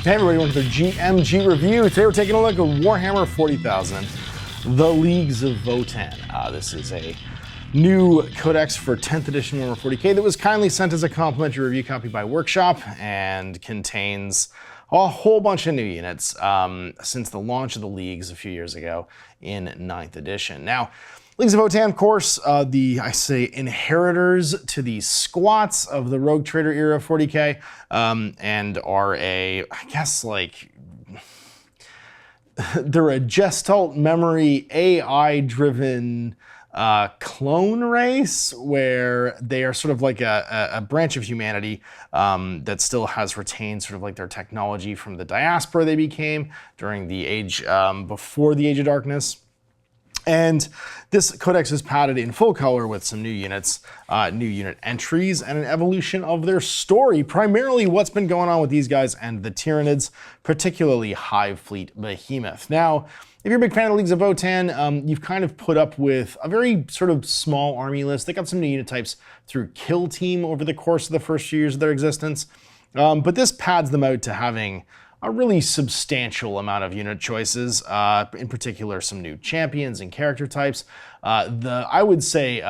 Hey everybody, welcome to the GMG review. Today we're taking a look at Warhammer 40,000, the Leagues of Votann. This is a new codex for 10th edition Warhammer 40k that was kindly sent as a complimentary review copy by Workshop and contains a whole bunch of new units since the launch of the Leagues a few years ago in 9th edition. Now, Leagues of Votann, of course, I say inheritors to the squats of the Rogue Trader era of 40k, and are I guess like, they're a Gestalt memory AI-driven clone race where they are sort of like a branch of humanity that still has retained sort of like their technology from the diaspora they became during the age, before the Age of Darkness. And this codex is padded in full color with some new units, new unit entries, and an evolution of their story, primarily what's been going on with these guys and the Tyranids, particularly Hive Fleet Behemoth. Now, if you're a big fan of Leagues of Votann, you've kind of put up with a very sort of small army list. They got some new unit types through Kill Team over the course of the first few years of their existence, but this pads them out to having a really substantial amount of unit choices, in particular some new champions and character types. I would say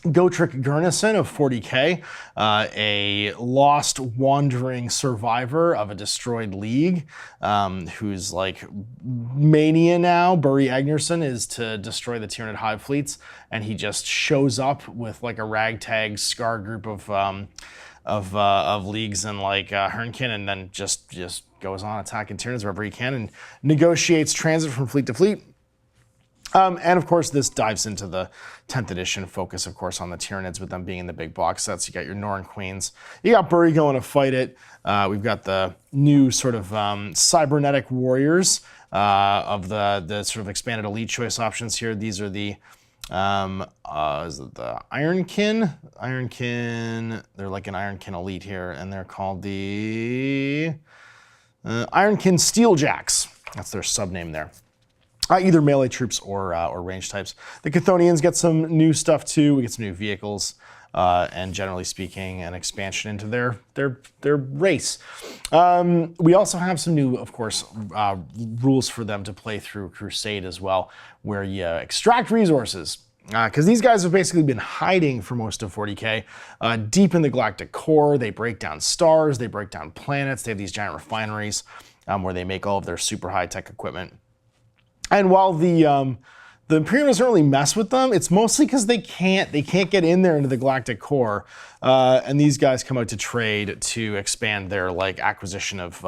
Gotrek Gurnison of 40k, a lost wandering survivor of a destroyed league, whose like mania now, Burry Agnerson, is to destroy the Tyranid hive fleets, and he just shows up with like a ragtag scar group of leagues and like Hernkin, and then just goes on attacking Tyranids wherever he can and negotiates transit from fleet to fleet. And of course, this dives into the 10th edition focus, of course, on the Tyranids, with them being in the big box sets. You got your Norn Queens. You got Burry going to fight it. We've got the new sort of cybernetic warriors of the sort of expanded elite choice options here. These are the is it the Ironkin? Ironkin, they're like an Ironkin elite here, and they're called the Ironkin Steeljacks. That's their sub-name there. Either melee troops or range types. The Chthonians get some new stuff too. We get some new vehicles, and generally speaking, an expansion into their race. We also have some new, of course, rules for them to play through Crusade as well, where you extract resources. Because these guys have basically been hiding for most of 40k, deep in the galactic core. They break down stars, they break down planets. They have these giant refineries where they make all of their super high-tech equipment. And while the Imperium doesn't really mess with them, it's mostly because they can't get in there into the galactic core, and these guys come out to trade to expand their like acquisition of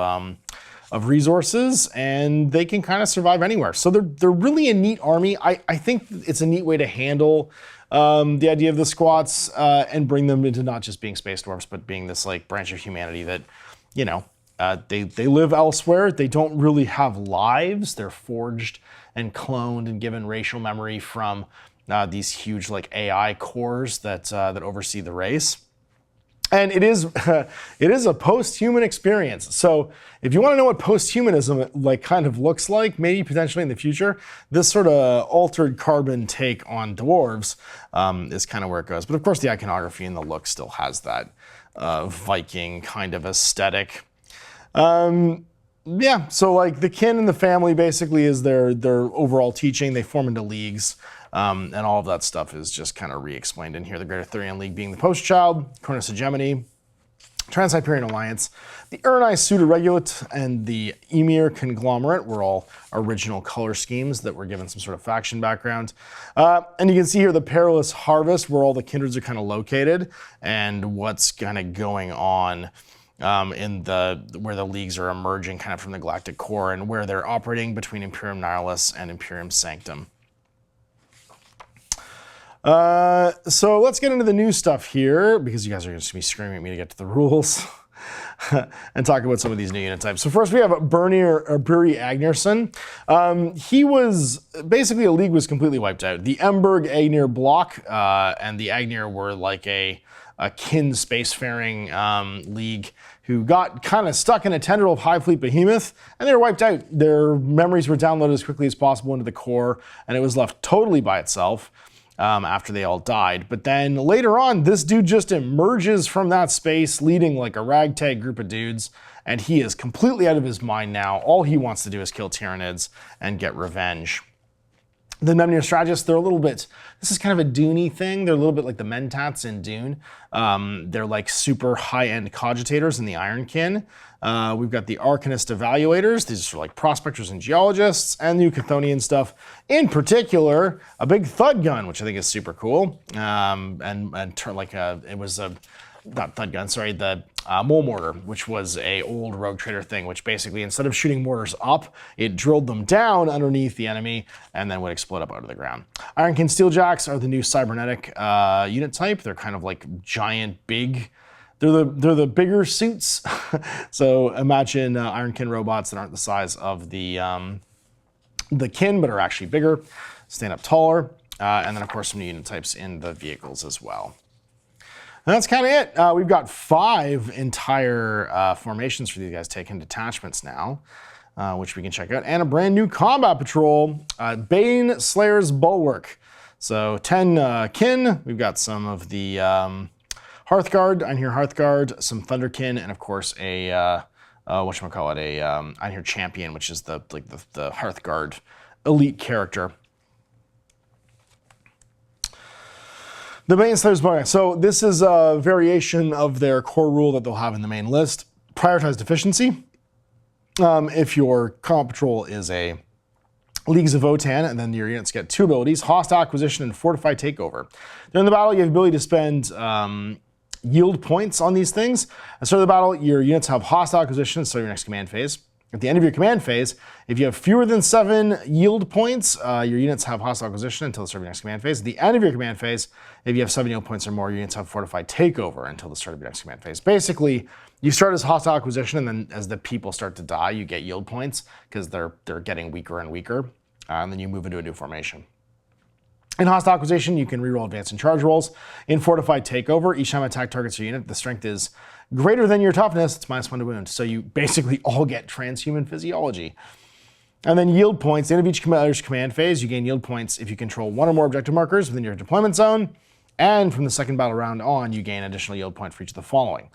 resources, and they can kind of survive anywhere. So they're really a neat army. I think it's a neat way to handle the idea of the squats and bring them into not just being space dwarfs, but being this like branch of humanity that, you know, they live elsewhere. They don't really have lives. They're forged and cloned and given racial memory from these huge like AI cores that oversee the race. And it is a post-human experience. So if you want to know what post-humanism like kind of looks like, maybe potentially in the future, this sort of altered carbon take on dwarves is kind of where it goes. But of course, the iconography and the look still has that Viking kind of aesthetic. Yeah, so like the kin and the family basically is their overall teaching. They form into leagues, and all of that stuff is just kind of re-explained in here. The Great Arthurian League being the post child, Cornus Hegemony, Trans-Hyperion Alliance, the Urnai Pseudo-Regulate, and the Emir Conglomerate were all original color schemes that were given some sort of faction background. And you can see here the Perilous Harvest, where all the kindreds are kind of located, and what's kind of going on where the leagues are emerging kind of from the galactic core and where they're operating between Imperium Nihilus and Imperium Sanctum. So let's get into the new stuff here, because you guys are going to be screaming at me to get to the rules and talk about some of these new unit types. So first we have Burry Agnerson. He was basically, a league was completely wiped out. The Emberg Agnir block and the Agnir were like a kin spacefaring league who got kind of stuck in a tendril of Hive Fleet Behemoth, and they were wiped out. Their memories were downloaded as quickly as possible into the core, and it was left totally by itself. after they all died. But then later on, this dude just emerges from that space leading like a ragtag group of dudes, and he is completely out of his mind now. All he wants to do is kill Tyranids and get revenge. The Memnir Strategists, they're a little bit, this is kind of a Dune-y thing. They're a little bit like the Mentats in Dune. They're like super high-end cogitators in the Ironkin. We've got the Arcanist Evaluators. These are like prospectors and geologists, and the Eucathonian stuff. In particular, a big thud gun, which I think is super cool. It was a, not thud gun, sorry, the mole mortar, which was a old rogue trader thing, which basically instead of shooting mortars up, it drilled them down underneath the enemy and then would explode up out of the ground. Ironkin Steeljacks are the new cybernetic unit type. They're kind of like giant, big. They're the bigger suits. So imagine Ironkin robots that aren't the size of the kin, but are actually bigger, stand up taller, and then of course some new unit types in the vehicles as well. And that's kind of it. We've got 5 entire formations for these guys taking detachments now, which we can check out, and a brand new combat patrol, Bane Slayer's Bulwark. So 10 kin. We've got some of the Hearthguard, Einhir Hearthguard, some Thunderkin, and of course a whatchamacallit, a Einhir Champion, which is the Hearthguard elite character. The Bane Slayer's Bulwark. So this is a variation of their core rule that they'll have in the main list. Prioritize deficiency. If your combat patrol is a Leagues of Votann, and then your units get 2 abilities, Hostile Acquisition and Fortify Takeover. During the battle, you have the ability to spend yield points on these things. At the start of the battle, your units have Hostile Acquisition, so your next command phase. At the end of your command phase, if you have fewer than 7 yield points, your units have Hostile Acquisition until the start of your next command phase. At the end of your command phase, if you have 7 yield points or more, your units have Fortified Takeover until the start of your next command phase. Basically, you start as Hostile Acquisition, and then as the people start to die, you get yield points because they're getting weaker and weaker, and then you move into a new formation. In Hostile Acquisition, you can reroll advance and charge rolls. In Fortified Takeover, each time attack targets your unit, the strength is greater than your toughness, it's -1 to wound. So you basically all get transhuman physiology. And then yield points. At the end of each commander's command phase, you gain yield points if you control 1 or more objective markers within your deployment zone. And from the second battle round on, you gain additional yield point for each of the following.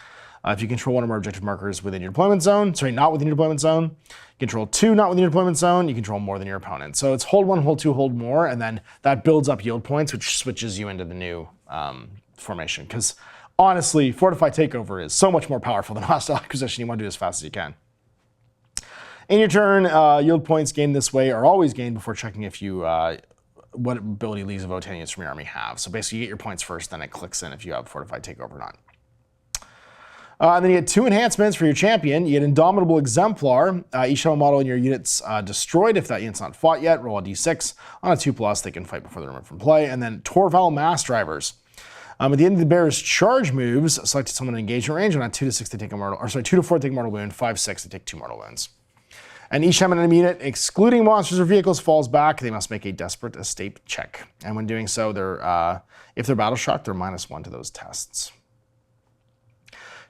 If you control 1 or more objective markers within your deployment zone, sorry, not within your deployment zone, you control 2 not within your deployment zone, you control more than your opponent. So it's hold 1, hold 2, hold more, and then that builds up yield points, which switches you into the new formation. Because honestly, Fortify Takeover is so much more powerful than Hostile Acquisition. You want to do it as fast as you can. In your turn, yield points gained this way are always gained before checking if you what ability Leagues of Votann units from your army have. So basically, you get your points first, then it clicks in if you have Fortified Takeover or not. And then you get 2 enhancements for your champion. You get Indomitable Exemplar. Each time a model in your unit's destroyed, if that unit's not fought yet, roll a d6. On a 2+, they can fight before they're removed from play. And then Torval Mass Drivers. At the end of the bear's charge moves, select someone in engagement range, and on 2 to 6 they take a mortal, or sorry, 2 to 4 they take a mortal wound, 5, 6 they take 2 mortal wounds. And each time an enemy unit, excluding monsters or vehicles, falls back, they must make a Desperate Escape check. And when doing so, if they're battle shocked, they're -1 to those tests.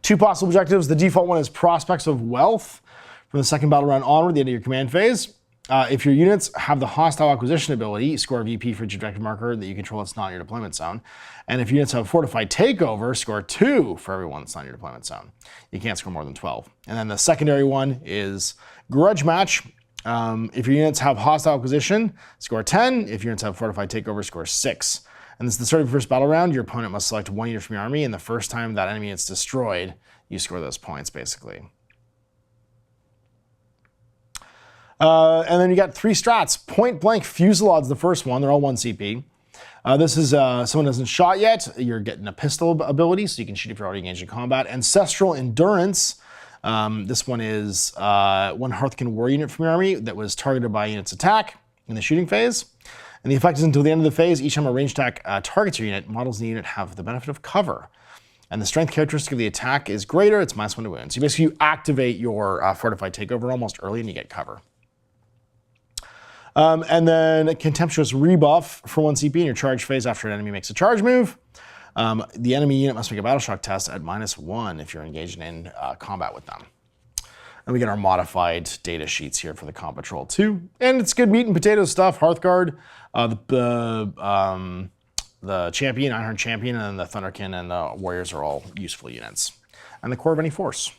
2 possible objectives. The default one is Prospects of Wealth. From the second battle round onward, the end of your command phase. If your units have the Hostile Acquisition ability, score a VP for each objective marker that you control that's not in your deployment zone. And if units have Fortified Takeover, score 2 for everyone that's not in your deployment zone. You can't score more than 12. And then the secondary one is Grudge Match. If your units have Hostile Acquisition, score 10. If your units have Fortified Takeover, score 6. And this is the start of your first battle round. Your opponent must select 1 unit from your army, and the first time that enemy is destroyed, you score those points, basically. And then you got 3 strats. Point Blank Fusilade's the first one. They're all 1 CP. This is someone hasn't shot yet. You're getting a pistol ability, so you can shoot if you're already engaged in combat. Ancestral Endurance. This one is 1 Hearthkin war unit from your army that was targeted by a unit's attack in the shooting phase. And the effect is until the end of the phase, each time a ranged attack targets your unit, models in the unit have the benefit of cover. And the strength characteristic of the attack is greater, it's -1 to wound. So basically you activate your Fortified Takeover almost early and you get cover. And then a Contemptuous Rebuff for 1 CP in your charge phase after an enemy makes a charge move. The enemy unit must make a Battle Shock test at -1 if you're engaged in combat with them. And we get our modified data sheets here for the Comp Patrol 2. And it's good meat and potato stuff. Hearthguard, the champion, Ironheart champion, and then the Thunderkin and the warriors are all useful units. And the core of any force.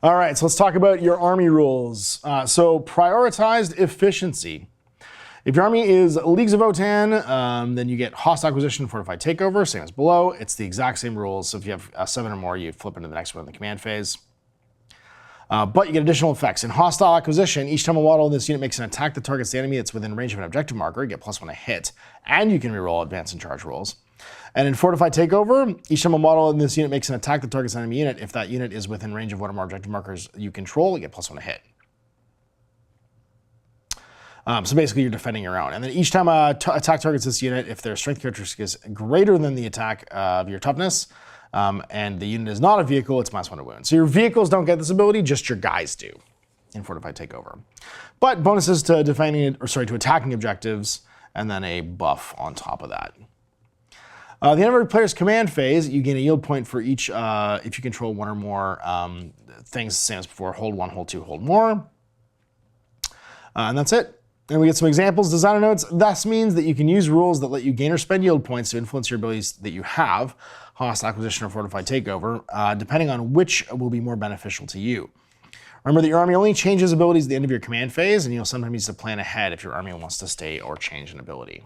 All right, so let's talk about your army rules. So prioritized efficiency. If your army is Leagues of Votann, then you get hostile acquisition, fortified takeover, same as below. It's the exact same rules. So if you have 7 or more, you flip into the next one in the command phase. But you get additional effects. In hostile acquisition, each time a model in this unit makes an attack that targets the enemy that's within range of an objective marker, you get +1 a hit. And you can reroll advance and charge rolls. And in fortified takeover, each time a model in this unit makes an attack that targets an enemy unit, if that unit is within range of one or more objective markers you control, you get +1 a hit. So basically you're defending your own. And then each time a attack targets this unit, if their strength characteristic is greater than the attack of your toughness, and the unit is not a vehicle, it's +1 to wound. So your vehicles don't get this ability, just your guys do in fortified takeover. But bonuses to to attacking objectives, and then a buff on top of that. The end of every player's command phase, you gain a yield point for each if you control one or more things, same as before, hold 1, hold 2, hold more. And that's it. And we get some examples, designer notes. This means that you can use rules that let you gain or spend yield points to influence your abilities that you have, hostile acquisition or fortified takeover, depending on which will be more beneficial to you. Remember that your army only changes abilities at the end of your command phase, and you'll sometimes need to plan ahead if your army wants to stay or change an ability.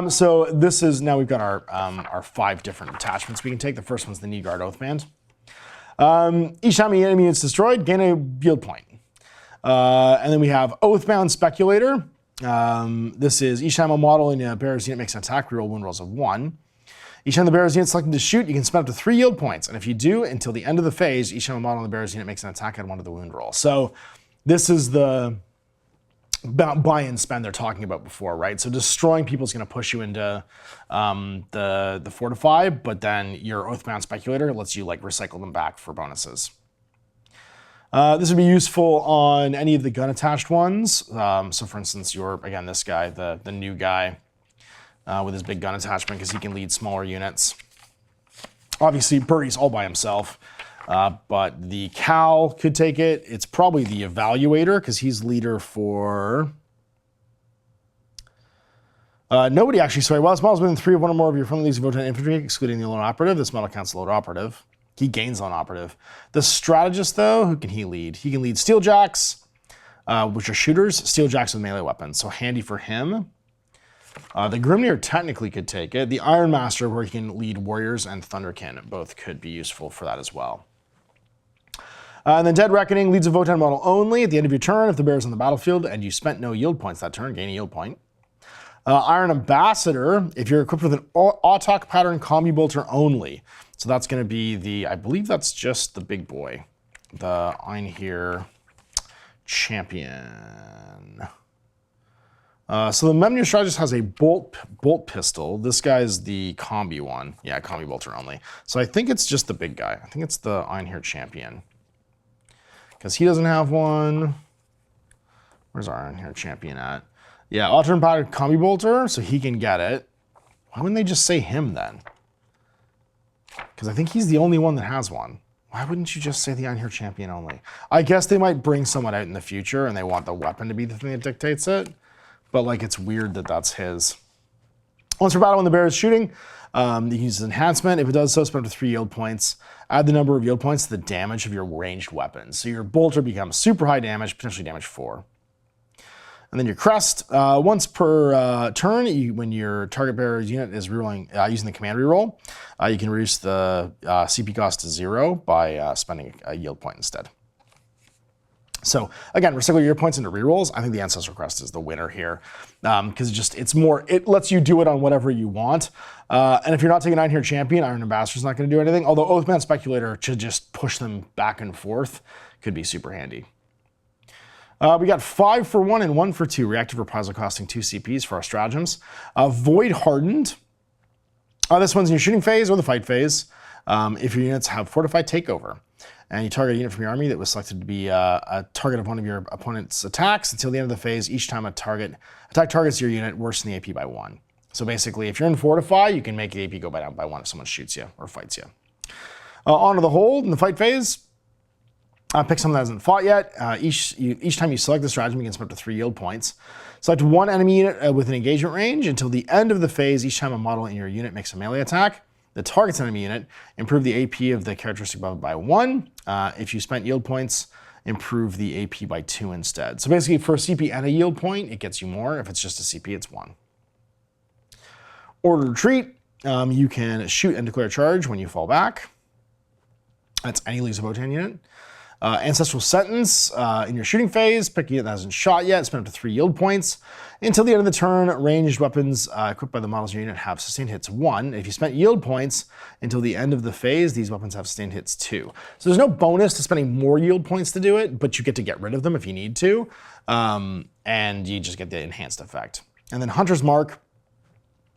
So this is, now we've got our 5 different attachments we can take. The first one's the Knee Guard Oathband. Each time the enemy is destroyed, gain a yield point. And then we have Oathbound Speculator. This is each time a model in a bearer's unit makes an attack, reroll wound rolls of 1. Each time the bearer's unit is selected to shoot, you can spend up to 3 yield points. And if you do, until the end of the phase, each time a model in the bearer's unit makes an attack, add 1 to the wound roll. So this is the buy and spend they're talking about before, right? So destroying people is going to push you into the fortify, but then your Oathbound Speculator lets you like recycle them back for bonuses. This would be useful on any of the gun-attached ones. So for instance, again, this guy, the new guy with his big gun attachment, because he can lead smaller units. Obviously, Birdie's all by himself, but the Cal could take it. It's probably the Evaluator, because he's leader for... nobody actually, sorry. While this model's within 3 of 1 or more of your friendly Leagues of Votann infantry, excluding the lone operative, this model counts the lone operative. He gains on operative. The strategist, though, who can he lead? He can lead Steeljacks, which are shooters, Steeljacks with melee weapons, so handy for him. The Grimnir technically could take it. The Iron Master, where he can lead warriors, and Thunderkin, both could be useful for that as well. And then Dead Reckoning, Leagues of Votann model only. At the end of your turn, if the bear's on the battlefield and you spent no yield points that turn, gain a yield point. Iron Ambassador, if you're equipped with an Autok pattern combi bolter only. So that's going to be the, I believe that's just the big boy, the Einherjar champion. So the Memnir strategist has a bolt pistol. This guy's the combi one. Yeah, combi bolter only. So I think it's just the big guy. I think it's the Einherjar champion. Because he doesn't have one. Where's our Einherjar champion at? Yeah, Auto pattern combi bolter, so he can get it. Why wouldn't they just say him then? Because I think he's the only one that has one. Why wouldn't you just say the Einherjar champion only? I guess they might bring someone out in the future and they want the weapon to be the thing that dictates it. But like, it's weird that that's his. Once per battle when the bear is shooting, you can use enhancement. If it does so, spend up to 3 yield points. Add the number of yield points to the damage of your ranged weapons. So your bolter becomes super high damage, potentially damage 4. And then your crest, once per turn, when your target bearer's unit is rerolling, using the command reroll, you can reduce the CP cost to 0 by spending a yield point instead. So again, recycle your points into rerolls. I think the Ancestral Crest is the winner here because it lets you do it on whatever you want. And if you're not taking Einherjar champion, Iron Ambassador's not going to do anything. Although Oathband Speculator to just push them back and forth could be super handy. We got 5 for 1 and 1 for 2 reactive reprisal costing 2 CPs for our stratagems. Void Hardened. This one's in your shooting phase or the fight phase. If your units have fortified takeover and you target a unit from your army that was selected to be a target of one of your opponent's attacks until the end of the phase, each time attack targets your unit, worsen the AP by 1. So basically, if you're in fortify, you can make the AP go down by 1 if someone shoots you or fights you. On to the hold in the fight phase. Pick something that hasn't fought yet. Each time you select the stratagem, you can spend up to 3 yield points. Select one enemy unit with an engagement range until the end of the phase. Each time a model in your unit makes a melee attack that targets an enemy unit, improve the AP of the characteristic buff by 1. If you spent yield points, improve the AP by 2 instead. So basically, for a CP and a yield point, it gets you more. If it's just a CP, it's 1. Order retreat. You can shoot and declare charge when you fall back. That's any Leagues of Votann unit. Ancestral Sentence, in your shooting phase, pick a unit that hasn't shot yet, spend up to 3 yield points. Until the end of the turn, ranged weapons equipped by the models in your unit have sustained hits 1. If you spent yield points until the end of the phase, these weapons have sustained hits 2. So there's no bonus to spending more yield points to do it, but you get to get rid of them if you need to, and you just get the enhanced effect. And then Hunter's Mark,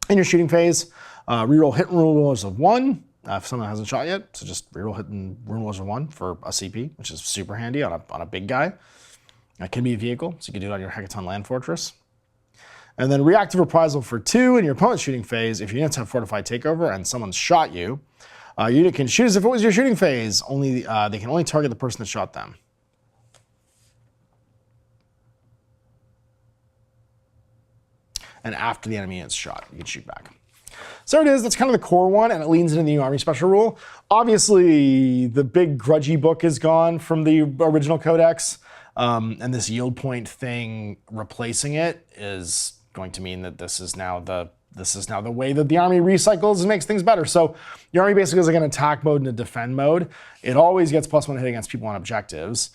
in your shooting phase, reroll hit and rule rolls of 1. If someone hasn't shot yet, so just reroll hit and rune rolls of 1 for a CP, which is super handy on a big guy. That can be a vehicle, so you can do it on your Hecaton Land Fortress. And then reactive reprisal for 2 in your opponent's shooting phase. If your units have fortified takeover and someone's shot you, your unit can shoot as if it was your shooting phase. They can only target the person that shot them. And after the enemy is shot, you can shoot back. So it is, that's kind of the core one, and it leans into the new army special rule. Obviously, the big grudgy book is gone from the original codex, and this yield point thing replacing it is going to mean that this is now the way that the army recycles and makes things better. So your army basically is like an attack mode and a defend mode. It always gets +1 hit against people on objectives,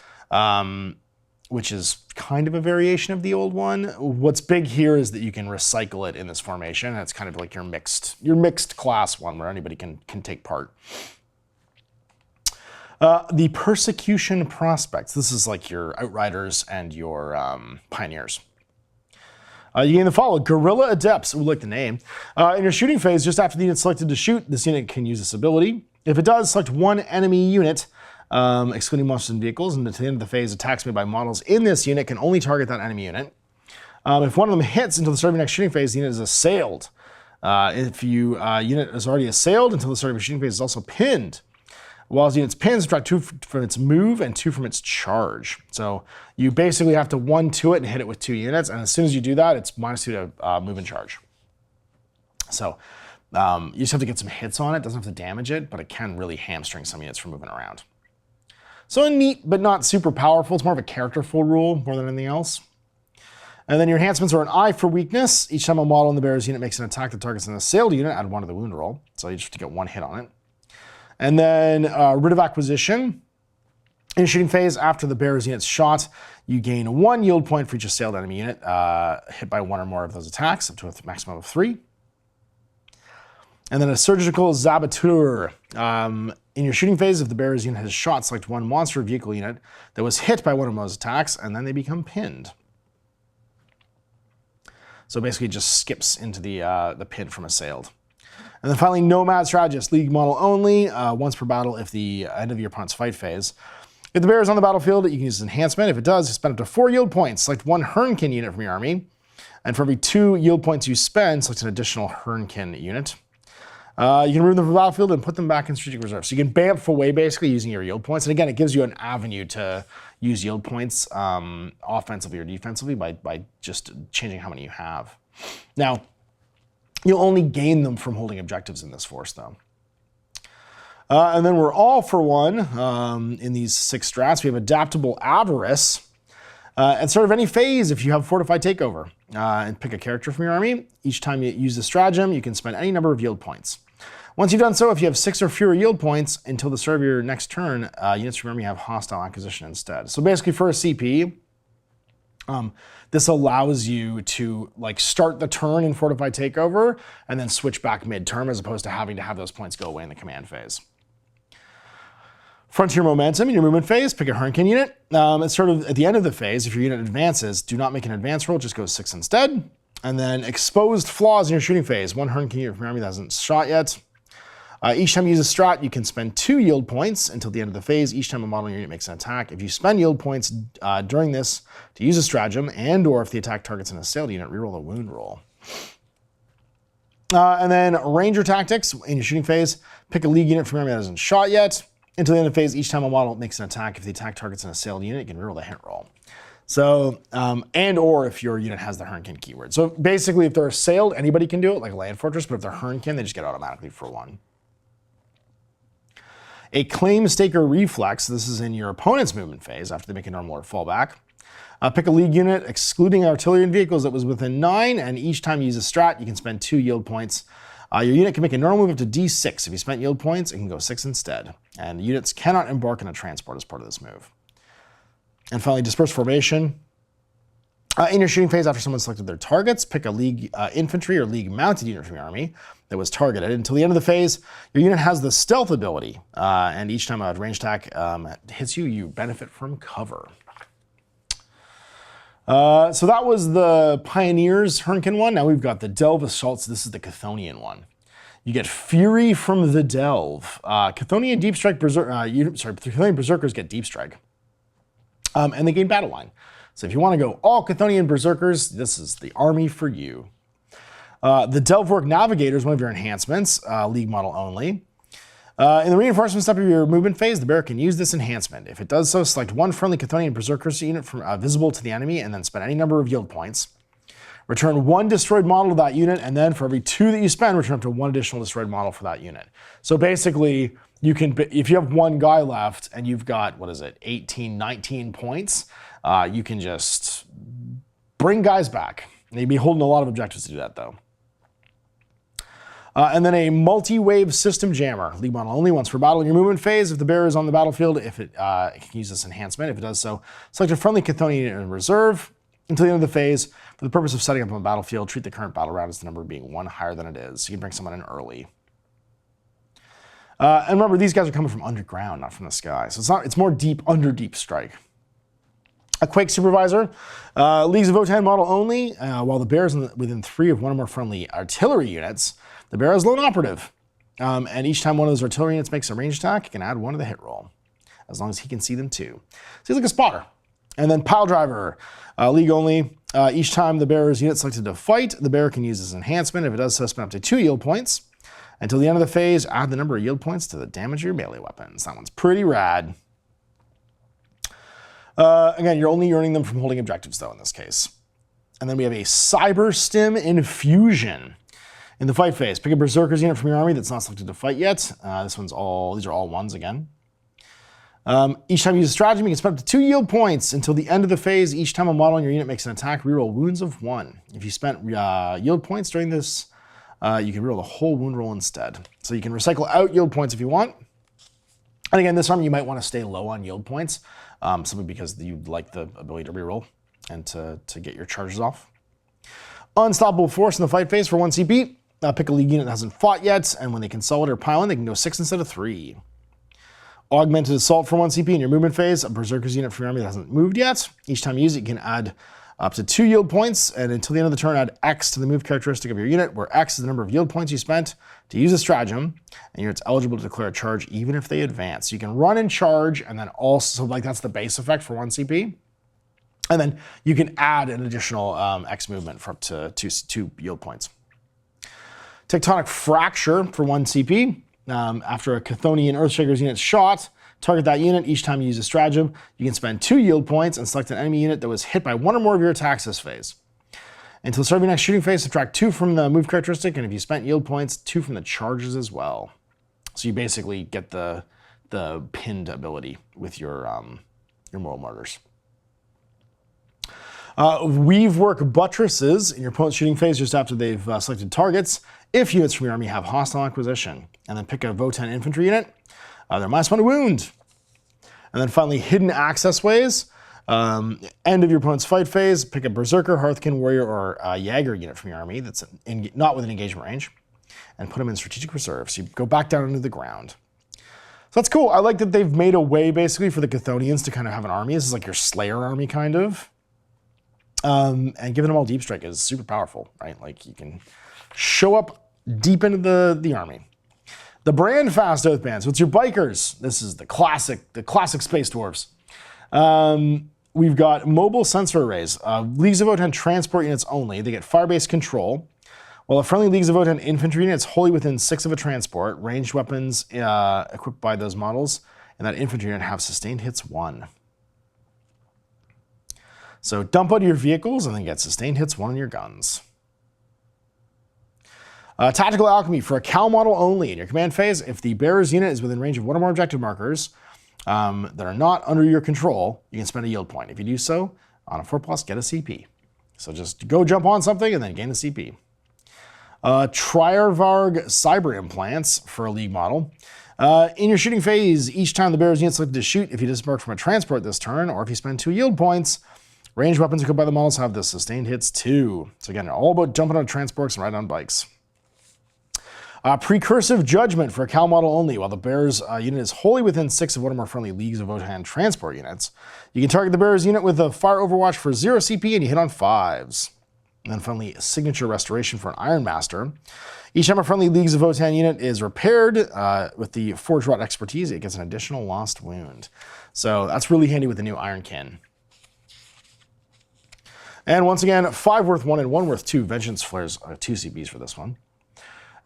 which is kind of a variation of the old one. What's big here is that you can recycle it in this formation. It's kind of like your mixed class one where anybody can take part. The Persecution Prospects. This is like your Outriders and your Pioneers. You gain the following: Guerrilla Adepts, we like the name. In your shooting phase, just after the unit selected to shoot, this unit can use this ability. If it does, select one enemy unit, excluding monsters and vehicles, and at the end of the phase, attacks made by models in this unit can only target that enemy unit. If one of them hits until the start of your next shooting phase, the unit is assailed. If your unit is already assailed until the start of your shooting phase, is also pinned. While the unit's pinned, subtract 2 from its move and 2 from its charge. So you basically have to 1-2 it and hit it with 2 units, and as soon as you do that, it's -2 to move and charge. So you just have to get some hits on it. Doesn't have to damage it, but it can really hamstring some units from moving around. So neat, but not super powerful. It's more of a characterful rule more than anything else. And then your enhancements are an eye for weakness. Each time a model in the bearer's unit makes an attack that targets an assailed unit, add 1 to the wound roll. So you just have to get 1 hit on it. And then Writ of Acquisition. In your shooting phase, after the bearer's unit's shot, you gain 1 yield point for each assailed enemy unit hit by 1 or more of those attacks, up to a maximum of 3. And then a Surgical Saboteur. In your shooting phase, if the bearer's unit has shot, select 1 monster vehicle unit that was hit by 1 of those attacks, and then they become pinned. So basically it just skips into the pin from assailed. And then finally, Nomad Strategist, League model only, once per battle if the end of your opponent's fight phase. If the bearer is on the battlefield, you can use this enhancement. If it does, you spend up to 4 yield points. Select 1 Hernkin unit from your army. And for every 2 yield points you spend, select an additional Hernkin unit. You can remove them from the battlefield and put them back in strategic reserve. So you can bamf away basically using your yield points. And again, it gives you an avenue to use yield points offensively or defensively by just changing how many you have. Now, you'll only gain them from holding objectives in this force, though. And then we're all for one in these 6 strats. We have Adaptable Avarice. At start of any phase, if you have Fortified Takeover, and pick a character from your army, each time you use the stratagem, you can spend any number of yield points. Once you've done so, if you have 6 or fewer yield points until the start of your next turn, units from your army have Hostile Acquisition instead. So basically for a CP, this allows you to start the turn in Fortified Takeover and then switch back mid-term as opposed to having to have those points go away in the command phase. Frontier Momentum in your movement phase, pick a Hernkin unit. It's sort of at the end of the phase, if your unit advances, do not make an advance roll, just go 6 instead. And then Exposed Flaws in your shooting phase, 1 Hernkin unit from your army that hasn't shot yet. Each time you use a strat, you can spend 2 yield points until the end of the phase. Each time a model in your unit makes an attack. If you spend yield points during this to use a stratagem, and or if the attack targets an assailed unit, reroll a wound roll. And then Ranger Tactics in your shooting phase, pick a league unit from your army that hasn't shot yet. Until the end of phase, each time a model makes an attack, if the attack targets an assailed unit, you can reroll the hit roll. So, and or if your unit has the Hernkin keyword. So basically, if they're assailed, anybody can do it, like a land fortress, but if they're Hernkin, they just get automatically for 1. A claim staker reflex, this is in your opponent's movement phase after they make a normal or fallback. Pick a league unit excluding artillery and vehicles that was within 9, and each time you use a strat, you can spend 2 yield points. Your unit can make a normal move up to D6. If you spent yield points, it can go 6 instead. And units cannot embark on a transport as part of this move. And finally, disperse formation. In your shooting phase, after someone selected their targets, pick a league infantry or league mounted unit from your army that was targeted. Until the end of the phase, your unit has the stealth ability, and each time a ranged attack hits you, you benefit from cover. So that was the Pioneers Hernkin one. Now we've got the Delve Assaults. This is the Chthonian one. You get Fury from the Delve. Chthonian Deep Strike Chthonian Berserkers get Deep Strike. And they gain Battle Line. So if you want to go all Chthonian Berserkers, this is the army for you. The Delvework Navigator is one of your enhancements, league model only. In the reinforcement step of your movement phase, the bearer can use this enhancement. If it does so, select one friendly Chthonian Berserkers unit from, visible to the enemy and then spend any number of yield points. Return 1 destroyed model to that unit, and then for every 2 that you spend, return up to 1 additional destroyed model for that unit. So basically, you can, if you have 1 guy left and you've got, 18, 19 points, you can just bring guys back. You'd be holding a lot of objectives to do that, though. And then a multi-wave system jammer, league model only, once per battle in your movement phase. If the bearer is on the battlefield, it can use this enhancement. If it does so, select a friendly Chthonian in reserve until the end of the phase. For the purpose of setting up on the battlefield, treat the current battle round as the number being 1 higher than it is. So you can bring someone in early. And remember, these guys are coming from underground, not from the sky. So it's more deep, under deep strike. A Quake Supervisor, Leagues of Votann model only, while the bear is within 3 of 1 or more friendly artillery units. The bear is lone operative, and each time one of those artillery units makes a ranged attack, you can add 1 to the hit roll, as long as he can see them too. So he's like a spotter. And then Pile Driver, league only. Each time the bearer's unit selected to fight, the bearer can use this enhancement. If it does so, spend up to 2 yield points. Until the end of the phase, add the number of yield points to the damage of your melee weapons. That one's pretty rad. Again, you're only earning them from holding objectives, though, in this case. And then we have a Cyber Stim Infusion. In the fight phase, pick a Berserkers unit from your army that's not selected to fight yet. These are all 1s again. Each time you use a stratagem, you can spend up to 2 yield points until the end of the phase. Each time a model in your unit makes an attack, reroll wounds of 1. If you spent yield points during this, you can reroll the whole wound roll instead. So you can recycle out yield points if you want. And again, this army you might want to stay low on yield points, simply because you like the ability to reroll and to get your charges off. Unstoppable Force in the fight phase for 1 CP. Pick a league unit that hasn't fought yet, and when they consolidate or pile in, they can go 6 instead of 3. Augmented Assault for 1 CP in your movement phase, a Berserker's unit from your army that hasn't moved yet. Each time you use it, you can add up to 2 yield points, and until the end of the turn, add X to the move characteristic of your unit, where X is the number of yield points you spent to use a stratagem, and unit's eligible to declare a charge even if they advance. So you can run and charge, and then also, that's the base effect for 1 CP. And then you can add an additional X movement for up to 2 yield points. Tectonic Fracture for 1 CP. After a Chthonian Earthshaker's unit shot, target that unit. Each time you use a stratagem, you can spend 2 yield points and select an enemy unit that was hit by 1 or more of your attacks this phase. Until the start of your next shooting phase, subtract 2 from the move characteristic, and if you spent yield points, 2 from the charges as well. So you basically get the pinned ability with your Moral Martyrs. Weave Work Buttresses in your opponent's shooting phase just after they've selected targets. If units from your army have hostile acquisition, and then pick a Votann infantry unit, they're -1 to wound. And then finally, Hidden Access Ways. End of your opponent's fight phase, pick a Berserker, Hearthkin, Warrior, or Jaeger unit from your army that's not within engagement range, and put them in strategic reserve. So you go back down into the ground. So that's cool. I like that they've made a way basically for the Chthonians to kind of have an army. This is like your Slayer army kind of. And giving them all deep strike is super powerful, right? Like you can show up deep into the army. The Brandfast Oathband. So it's your bikers. This is the classic space dwarves. We've got mobile sensor arrays. Leagues of Votann transport units only. They get fire-based control. While a friendly Leagues of Votann infantry unit is wholly within 6 of a transport, ranged weapons equipped by those models and that infantry unit have sustained hits 1. So dump out your vehicles and then get sustained hits 1 on your guns. Tactical Alchemy for a Cal model only. In your command phase, if the bearer's unit is within range of 1 or more objective markers that are not under your control, you can spend a yield point. If you do so, on a 4+, get a CP. So just go jump on something and then gain a CP. Triarvarg Cyber Implants for a League model. In your shooting phase, each time the bearer's unit is selected to shoot, if you disembark from a transport this turn, or if you spend 2 yield points, ranged weapons equipped by the models have the sustained hits 2. So again, all about jumping on transports and riding on bikes. Precursive Judgment for a Cal model only. While the bearer's unit is wholly within 6 of one or more friendly Leagues of Votann transport units, you can target the bearer's unit with a Fire Overwatch for 0 CP and you hit on 5s. And then finally, Signature Restoration for an Iron Master. Each time a friendly Leagues of Votann unit is repaired with the Forge Rot expertise, it gets an additional Lost Wound. So that's really handy with the new Ironkin. And once again, 5 worth 1 and 1 worth 2 Vengeance Flares, 2 CPs for this one.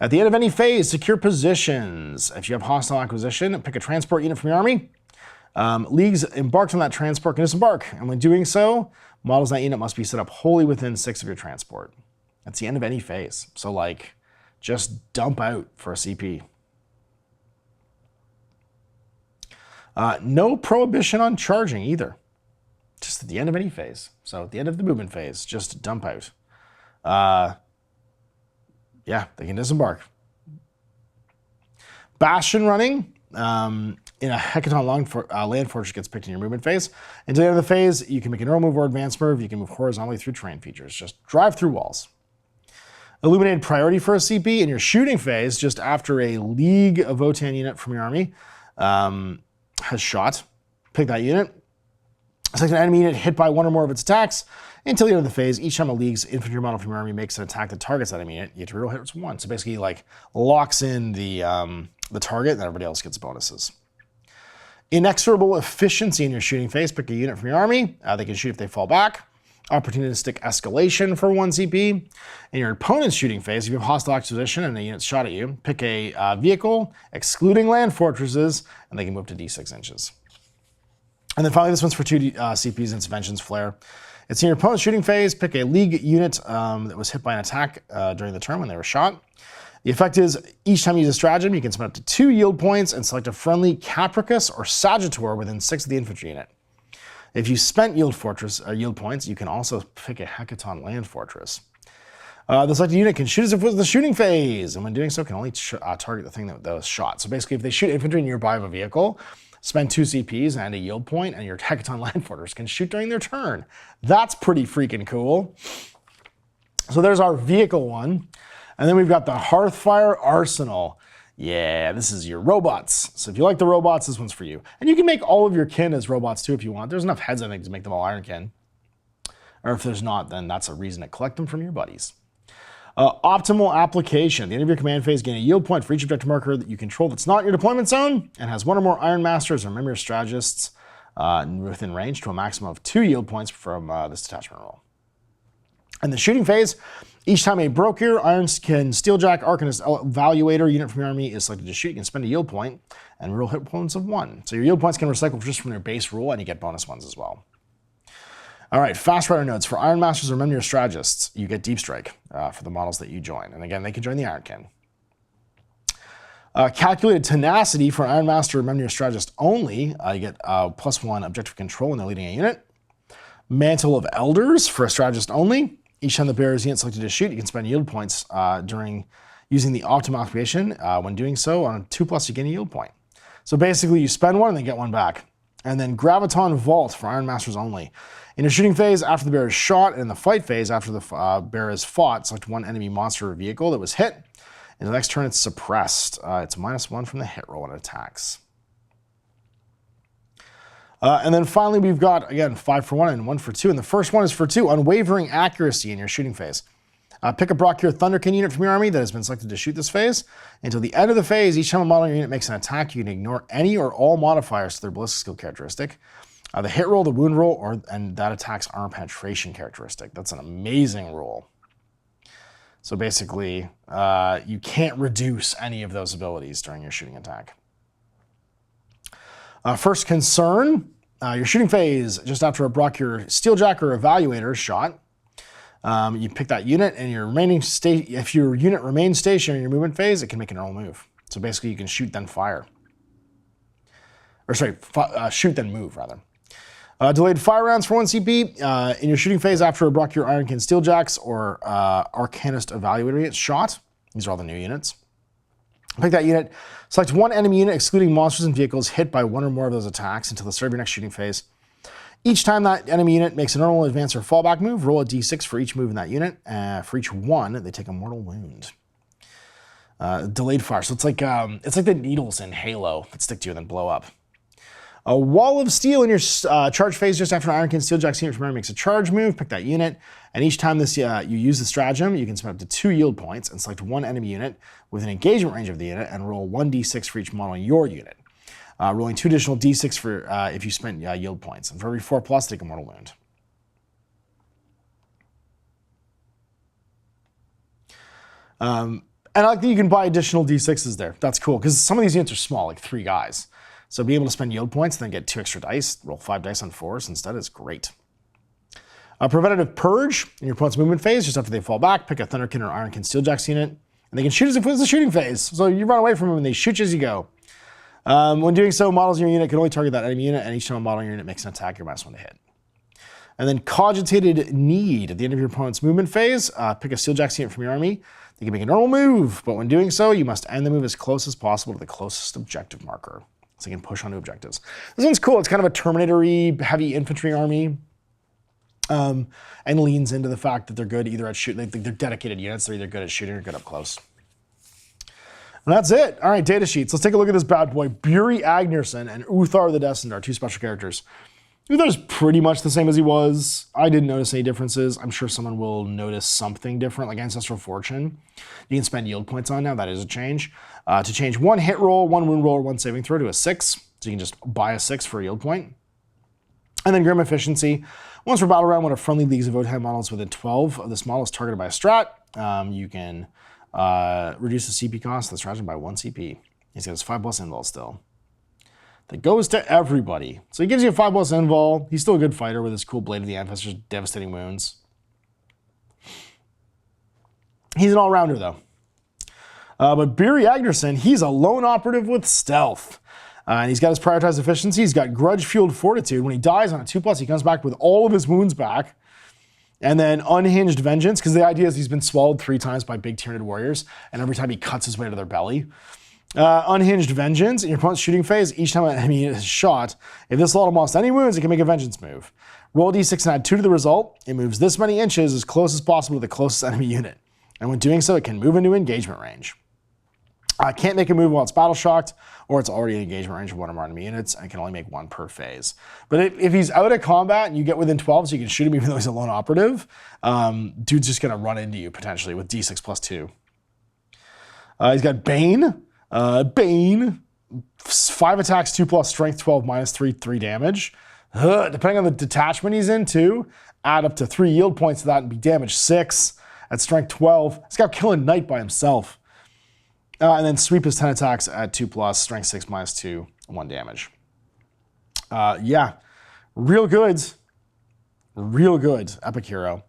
At the end of any phase, secure positions. If you have hostile acquisition, pick a transport unit from your army. Leagues embarked on that transport can disembark, and when doing so, models in that unit must be set up wholly within 6 of your transport. That's the end of any phase. So like, just dump out for a CP. No prohibition on charging either. Just at the end of any phase. So at the end of the movement phase, just dump out. Yeah, they can disembark. Bastion running in a Hecaton land fortress gets picked in your movement phase. Until the end of the phase, you can make a normal move or advanced move. You can move horizontally through terrain features. Just drive through walls. Illuminated Priority for a CP in your shooting phase, just after a League of Votann unit from your army has shot. Pick that unit. Select an enemy unit hit by 1 or more of its attacks. Until the end of the phase, each time a League's infantry model from your army makes an attack that targets that enemy unit, you get to reroll hits 1. So basically, like, locks in the target, and everybody else gets bonuses. Inexorable Efficiency in your shooting phase. Pick a unit from your army. They can shoot if they fall back. Opportunistic Escalation for 1 CP. In your opponent's shooting phase, if you have hostile acquisition and a unit's shot at you, pick a vehicle, excluding land fortresses, and they can move to D6 inches. And then finally, this one's for 2 CPs, Interventions Flare. It's in your opponent's shooting phase. Pick a League unit that was hit by an attack during the turn when they were shot. The effect is, each time you use a stratagem, you can spend up to 2 yield points and select a friendly Capricus or Sagittor within 6 of the infantry unit. If you spent yield points, you can also pick a Hecaton land fortress. The selected unit can shoot as if it was the shooting phase, and when doing so, can only target the thing that was shot. So basically, if they shoot infantry nearby of a vehicle, spend 2 CPs and a yield point, and your Hecaton land fortress can shoot during their turn. That's pretty freaking cool. So there's our vehicle one. And then we've got the Hearthfire Arsenal. Yeah, this is your robots. So if you like the robots, this one's for you. And you can make all of your kin as robots too if you want. There's enough heads, I think, to make them all iron kin. Or if there's not, then that's a reason to collect them from your buddies. Optimal application. At the end of your command phase, gain a yield point for each objective marker that you control that's not in your deployment zone and has 1 or more Iron Masters or Memory Strategists within range to a maximum of 2 yield points from this detachment roll. In the shooting phase, each time a Broker, Ironskin, Steeljack, Arcanist, Evaluator unit from your army is selected to shoot, you can spend a yield point and roll hit points of 1. So your yield points can recycle just from their base roll, and you get bonus ones as well. All right, Fast Rider notes. For Iron Masters or Memory Strategists, you get Deep Strike for the models that you join. And again, they can join the Ironkin. Calculated Tenacity for Iron Master or Memory Strategist only. You get +1 objective control when they're leading a unit. Mantle of Elders for a Strategist only. Each time the bearer's unit selected to shoot, you can spend yield points during using the optimal application. When doing so, on a 2+, you gain a yield point. So basically, you spend 1 and then get 1 back. And then Graviton Vault for Iron Masters only. In your shooting phase, after the bearer is shot, and in the fight phase, after the bearer is fought, select 1 enemy monster or vehicle that was hit. And the next turn, it's suppressed. It's -1 from the hit roll when it attacks. And then finally, we've got, again, 5 for 1 and 1 for 2. And the first one is for 2, Unwavering Accuracy in your shooting phase. Pick a Brocure Thunderkin unit from your army that has been selected to shoot this phase. Until the end of the phase, each time a model in your unit makes an attack, you can ignore any or all modifiers to their ballistic skill characteristic. The hit roll, the wound roll, and that attack's armor penetration characteristic. That's an amazing roll. So basically, you can't reduce any of those abilities during your shooting attack. First concern, your shooting phase, just after a Brock, your Steeljack or Evaluator is shot. You pick that unit, and if your unit remains stationary in your movement phase, it can make an normal move. So basically, you can shoot, then fire. Or sorry, shoot, then move, rather. Delayed fire rounds for 1 CP. In your shooting phase, after a Brock, your Ironkin Steeljacks or Arcanist Evaluator gets shot. These are all the new units. Pick that unit. Select one enemy unit, excluding monsters and vehicles, hit by one or more of those attacks until the start of your next shooting phase. Each time that enemy unit makes a normal, advance, or fallback move, roll a d6 for each move in that unit. For each one, they take a mortal wound. Delayed fire. So it's like the needles in Halo that stick to you and then blow up. A Wall of Steel in your charge phase just after an Ironkin Steeljack unit from army makes a charge move. Pick that unit, and each time you use the stratagem, you can spend up to 2 yield points and select one enemy unit with an engagement range of the unit and roll 1d6 for each model in your unit. Rolling 2 additional d6 for if you spent yield points, and for every 4+, take a mortal wound. And I like that you can buy additional d6s there. That's cool, because some of these units are small, like 3 guys. So being able to spend yield points and then get 2 extra dice, roll 5 dice on 4s instead is great. A Preventative Purge in your opponent's movement phase, just after they fall back, pick a Thunderkin or Ironkin Steeljack unit, and they can shoot as if it was a shooting phase. So you run away from them and they shoot you as you go. When doing so, models in your unit can only target that enemy unit, and each time a model in your unit makes an attack, you're -1 to hit. And then Cogitated Need. At the end of your opponent's movement phase, pick a Steeljack unit from your army. They can make a normal move, but when doing so, you must end the move as close as possible to the closest objective marker, so you can push onto objectives. This one's cool. It's kind of a Terminator-y, heavy infantry army, and leans into the fact that they're good either at shooting, they're dedicated units, they're either good at shooting or good up close. And that's it. All right, data sheets. Let's take a look at this bad boy. Buri Agnerson and Uthar the Descendant are 2 special characters. Uthar's pretty much the same as he was. I didn't notice any differences. I'm sure someone will notice something different, like Ancestral Fortune. You can spend yield points on now. That is a change. To change 1 hit roll, 1 wound roll, or 1 saving throw to a 6. So you can just buy a 6 for a yield point. And then Grim Efficiency. Once per battle round, when a friendly Leagues of Votann model is within 12 of this model is targeted by a strat, you can reduce the CP cost of the stratagem by 1 CP. He's got his 5+ invul still. That goes to everybody. So he gives you a 5+ invul. He's still a good fighter with his cool Blade of the Ancestors, devastating wounds. He's an all-rounder though. But Buri Agnerson, he's a lone operative with stealth. And he's got his prioritized efficiency. He's got grudge-fueled fortitude. When he dies on a 2+, he comes back with all of his wounds back. And then Unhinged Vengeance, because the idea is he's been swallowed 3 times by big Tyranid warriors, and every time he cuts his way to their belly. Unhinged Vengeance, in your opponent's shooting phase, each time an enemy is shot, if this lot lost any wounds, it can make a vengeance move. Roll a d6 and add 2 to the result. It moves this many inches as close as possible to the closest enemy unit. And when doing so, it can move into engagement range. Can't make a move while it's battle shocked, or it's already in engagement range of 1 or more enemy units, and can only make 1 per phase. But if he's out of combat and you get within 12, so you can shoot him even though he's a lone operative, dude's just gonna run into you potentially with d6 + 2. He's got Bane. Bane, 5 attacks, 2+ strength, 12 -3, 3 damage. Depending on the detachment he's in too, add up to 3 yield points to that and be damage 6 at strength 12. This guy killing Knight by himself. And then sweep his 10 attacks at 2+, strength 6 -2, 1 damage. Yeah, real good. Real good, epic hero.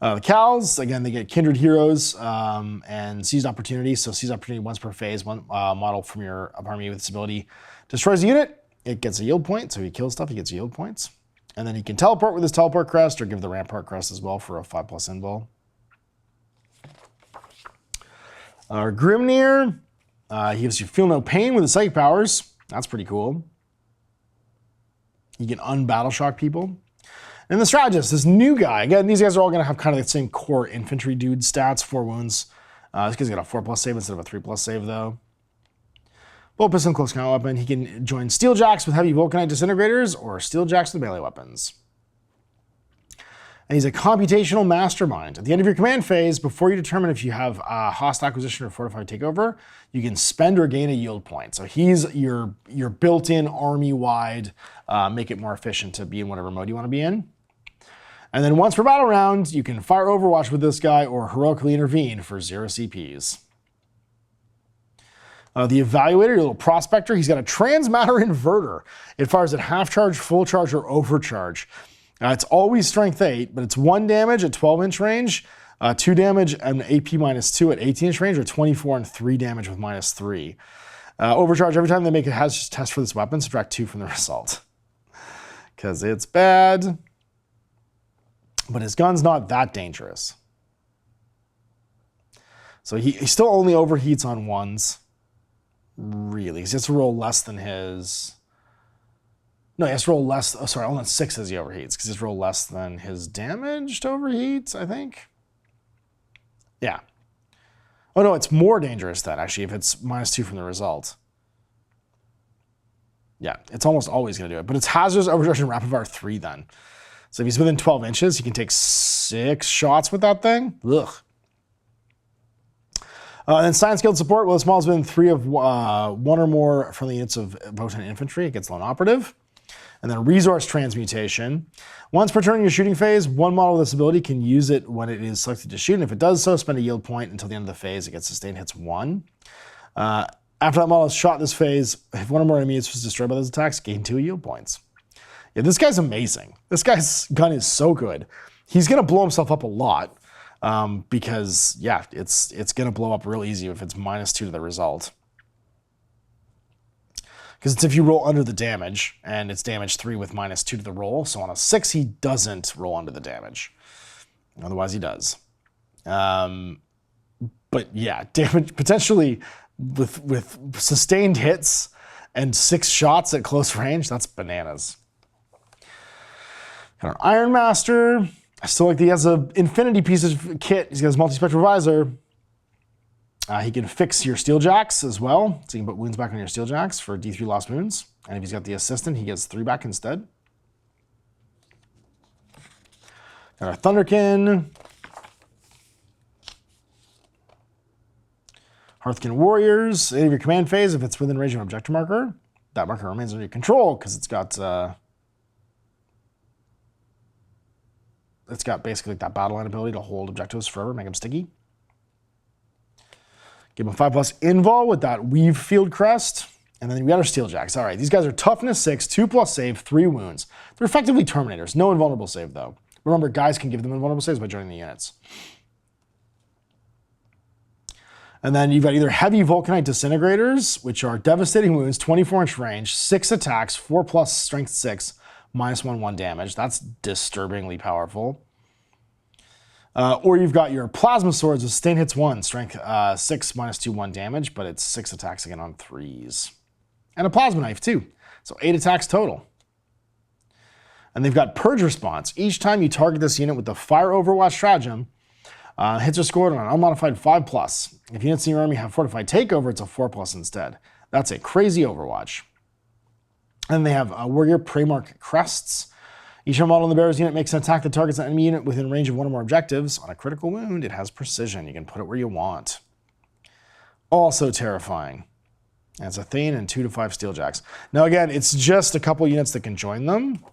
The Cows, again, they get Kindred Heroes and Seized Opportunity. So Seized Opportunity once per phase, one model from your army with this ability destroys a unit, it gets a yield point. So if he kills stuff, he gets yield points. And then he can teleport with his Teleport Crest or give the Rampart Crest as well for a 5+ invul. Grimnir, he gives you Feel No Pain with his Psychic powers. That's pretty cool. You can unbattle shock people. And the Strategist, this new guy. Again, these guys are all going to have kind of the same core infantry dude stats, 4 wounds. This guy's got a 4+ save instead of a 3+ save, though. Bolt Piston, close combat weapon. He can join Steeljacks with heavy Vulcanite disintegrators or Steeljacks with melee weapons. And he's a computational mastermind. At the end of your command phase, before you determine if you have a hostile acquisition or fortified takeover, you can spend or gain a yield point. So he's your built-in army-wide, make it more efficient to be in whatever mode you want to be in. And then once per battle round, you can fire Overwatch with this guy or heroically intervene for 0 CPs. The Evaluator, your little prospector, he's got a transmatter inverter. It fires at half charge, full charge, or overcharge. It's always strength 8, but it's 1 damage at 12-inch range, 2 damage and AP -2 at 18-inch range, or 24 and 3 damage with -3. Overcharge, every time they make a hazardous test for this weapon, subtract 2 from the result. Because it's bad. But his gun's not that dangerous. So he still only overheats on 1s. Really. He has to roll less than his... No, he has to roll less... Oh, sorry, only on 6s he overheats. Because he has to roll less than his damage to overheat, I think. Yeah. Oh, no, it's more dangerous then, actually, if it's -2 from the result. Yeah, it's almost always going to do it. But it's hazardous, overcharge, and rapid fire 3 then. So if he's within 12 inches, he can take 6 shots with that thing. Ugh. And then Science Guild support. Well, the small is within 3 of 1 or more friendly units of Votann infantry. It gets lone operative. And then resource transmutation. Once per turn in your shooting phase, 1 model of this ability can use it when it is selected to shoot. And if it does so, spend a yield point until the end of the phase. It gets sustained hits 1. After that model is shot this phase, if 1 or more enemies was destroyed by those attacks, gain 2 yield points. Yeah, this guy's amazing. This guy's gun is so good. He's going to blow himself up a lot because, yeah, it's going to blow up real easy if it's -2 to the result. Because it's if you roll under the damage, and it's damage 3 with -2 to the roll. So on a 6, he doesn't roll under the damage. Otherwise, he does. But yeah, damage potentially with sustained hits and 6 shots at close range, that's bananas. Got our Iron Master. I still like that he has an infinity piece of kit. He's got his multi-spectral visor. He can fix your Steeljacks as well. So you can put wounds back on your Steeljacks for D3 lost wounds. And if he's got the assistant, he gets 3 back instead. Got our Thunderkin. Hearthkin Warriors. Any of your command phase, if it's within range of an objective marker, that marker remains under your control because it's got basically that battle line ability to hold objectives forever, make them sticky. Give them 5+ invul with that Weave Field Crest. And then we got our Steeljacks. All right, these guys are toughness 6, 2+ save, 3 wounds. They're effectively Terminators. No invulnerable save, though. Remember, guys can give them invulnerable saves by joining the units. And then you've got either Heavy Vulcanite Disintegrators, which are devastating wounds, 24-inch range, 6 attacks, 4+ strength 6, -1/1 damage. That's disturbingly powerful. Or you've got your Plasma Swords with sustained hits 1, strength 6, -2/1 damage, but it's 6 attacks again on 3s. And a Plasma Knife too, so 8 attacks total. And they've got Purge Response. Each time you target this unit with the Fire Overwatch stratagem, hits are scored on an unmodified 5+. If units in your army have Fortified Takeover, it's a 4+ instead. That's a crazy Overwatch. And they have Warrior Preymark Crests. Each model in the bearer's unit makes an attack that targets an enemy unit within range of 1 or more objectives. On a critical wound, it has precision. You can put it where you want. Also terrifying. And it's a Thane and 2 to 5 Steeljacks. Now again, it's just a couple units that can join them.